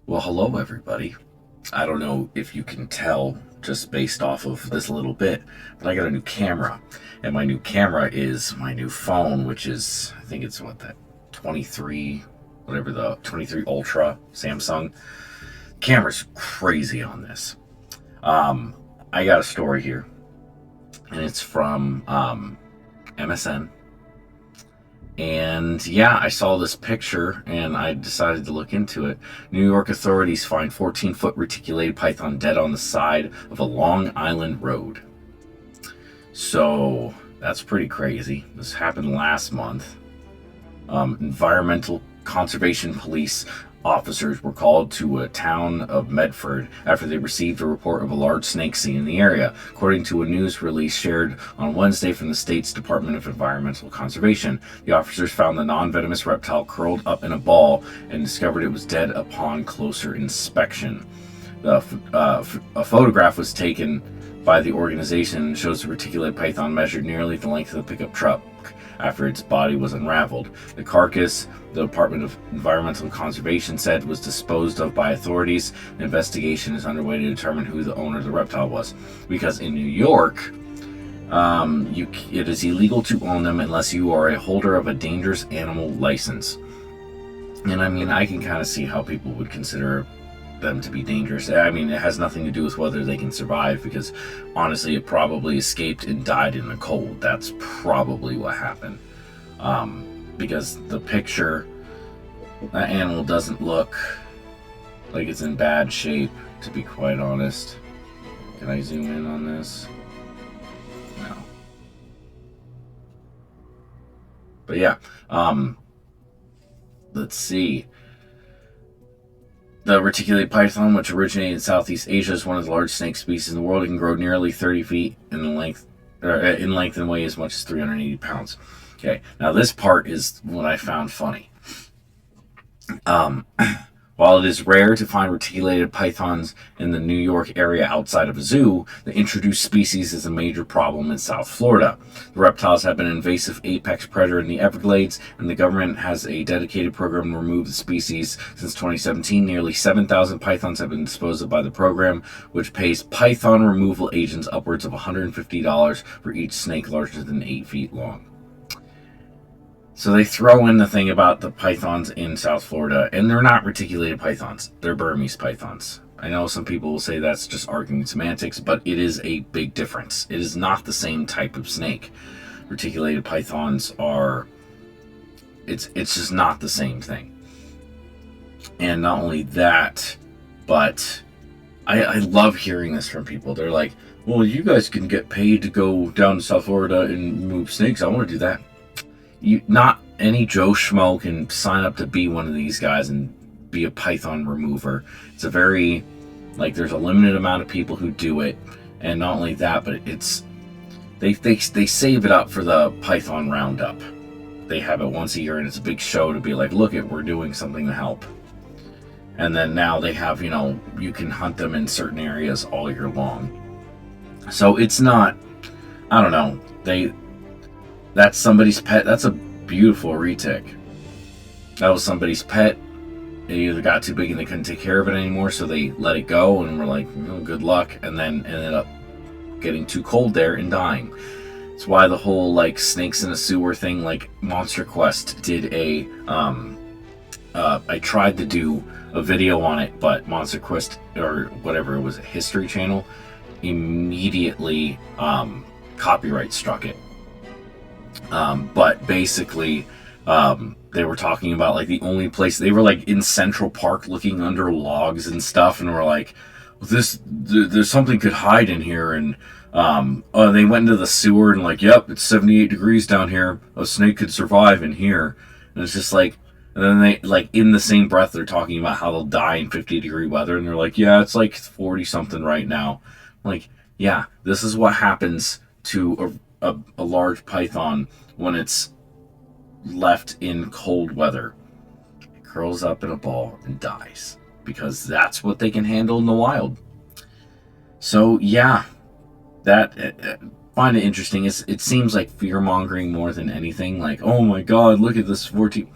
Well, hello, everybody. I don't know if you can tell just based off of this little bit, but I got a new camera. And my new camera is my new phone, which is, I think it's what, that 23, whatever, the 23 Ultra Samsung. Camera's crazy on this. I got a story here, and it's from MSN. And yeah, I saw this picture and I decided to look into it. New York authorities find 14-foot reticulated python dead on the side of a Long Island road. So that's pretty crazy. This happened last month. Environmental conservation police officers were called to a town of Medford after they received a report of a large snake seen in the area, according to a news release shared on Wednesday from the state's Department of Environmental Conservation. The officers found the non-venomous reptile curled up in a ball and discovered it was dead upon closer inspection. A photograph was taken by the organization and shows the reticulated python measured nearly the length of the pickup truck after its body was unraveled. The carcass, the Department of Environmental Conservation said, was disposed of by authorities. An investigation is underway to determine who the owner of the reptile was. Because in New York, it is illegal to own them unless you are a holder of a dangerous animal license. And I mean, I can kind of see how people would consider them to be dangerous. I mean, it has nothing to do with whether they can survive, because honestly, it probably escaped and died in the cold. That's probably what happened. Because the picture, that animal doesn't look like it's in bad shape, to be quite honest. Can I zoom in on this? No. But yeah, let's see. The reticulated python, which originated in Southeast Asia, is one of the largest snake species in the world. It can grow nearly 30 feet in length, and weigh as much as 380 pounds. Okay, now this part is what I found funny. While it is rare to find reticulated pythons in the New York area outside of a zoo, the introduced species is a major problem in South Florida. The reptiles have been an invasive apex predator in the Everglades, and the government has a dedicated program to remove the species. Since 2017, nearly 7,000 pythons have been disposed of by the program, which pays python removal agents upwards of $150 for each snake larger than 8 feet long. So they throw in the thing about the pythons in South Florida, and they're not reticulated pythons. They're Burmese pythons. I know some people will say that's just arguing semantics, but it is a big difference. It is not the same type of snake. Reticulated pythons are... It's just not the same thing. And not only that, but I love hearing this from people. They're like, well, you guys can get paid to go down to South Florida and move snakes. I want to do that. Not any Joe Schmo can sign up to be one of these guys and be a python remover. It's a very, there's a limited amount of people who do it, and not only that, but they save it up for the python roundup. They have it once a year, and it's a big show to be like, look it, we're doing something to help. And then now they have, you can hunt them in certain areas all year long. So it's not, I don't know, that's somebody's pet. That's a beautiful retic. That was somebody's pet. It either got too big and they couldn't take care of it anymore, so they let it go and were like, good luck, and then ended up getting too cold there and dying. It's why the whole snakes in a sewer thing, Monster Quest did I tried to do a video on it, but Monster Quest, or whatever it was, a History Channel, immediately copyright struck it. But basically, they were talking about the only place they were in Central Park looking under logs and stuff, and were like, there's something could hide in here, and they went into the sewer and yep, it's 78 degrees down here. A snake could survive in here, and it's just and then they in the same breath they're talking about how they'll die in 50-degree weather, and they're like, yeah, it's 40 something right now. Yeah, this is what happens to a large python when it's left in cold weather. It curls up in a ball and dies because that's what they can handle in the wild. So yeah, that find it interesting. It seems like fear mongering more than anything. Oh my god, look at this 14.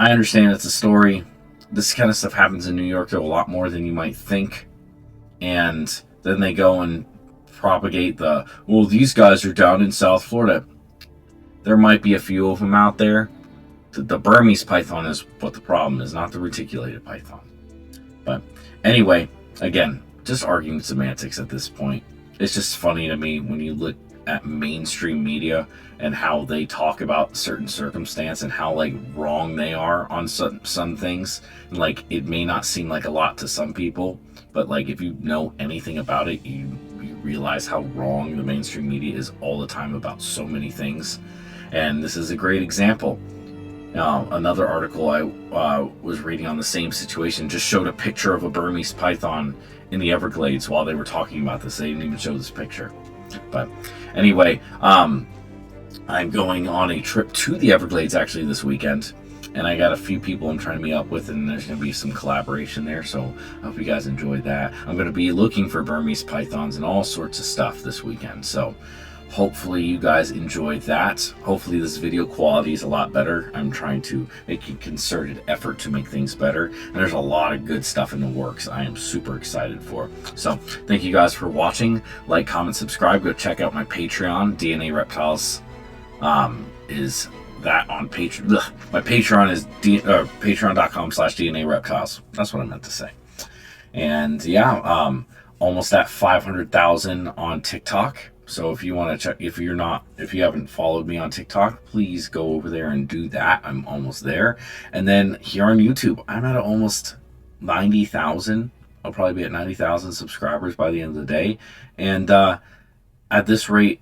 I understand it's a story. this kind of stuff happens in New York, though, a lot more than you might think. And then they go and propagate well, these guys are down in South Florida. There might be a few of them out there. The Burmese python is what the problem is, not the reticulated python. But anyway, again, just arguing semantics at this point. It's just funny to me when you look at mainstream media and how they talk about certain circumstance and how like wrong they are on some things. And, like, it may not seem like a lot to some people, but like if you know anything about it, you realize how wrong the mainstream media is all the time about so many things. And this is a great example. Another article I was reading on the same situation just showed a picture of a Burmese python in the Everglades while they were talking about this. They didn't even show this picture. But anyway, I'm going on a trip to the Everglades actually this weekend, and I got a few people I'm trying to meet up with, and there's going to be some collaboration there, so I hope you guys enjoyed that. I'm going to be looking for Burmese pythons and all sorts of stuff this weekend, so hopefully you guys enjoyed that. Hopefully this video quality is a lot better. I'm trying to make a concerted effort to make things better, and there's a lot of good stuff in the works I am super excited for. So thank you guys for watching. Like, comment, subscribe. Go check out my Patreon. DNA Reptiles is that on Patreon. My Patreon is patreon.com/DNA Reptiles. That's what I meant to say. And yeah, almost at 500,000 on TikTok. So if you want to check, if you haven't followed me on TikTok, please go over there and do that. I'm almost there. And then here on YouTube, I'm at almost 90,000. I'll probably be at 90,000 subscribers by the end of the day. And at this rate,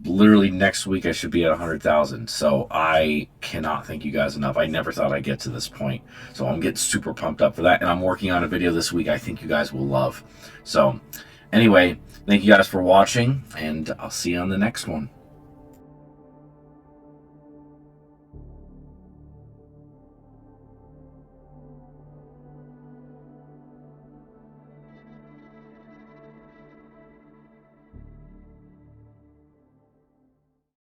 literally next week I should be at 100,000. So I cannot thank you guys enough. I never thought I'd get to this point. So I'm getting super pumped up for that. And I'm working on a video this week I think you guys will love. So anyway, thank you guys for watching, and I'll see you on the next one.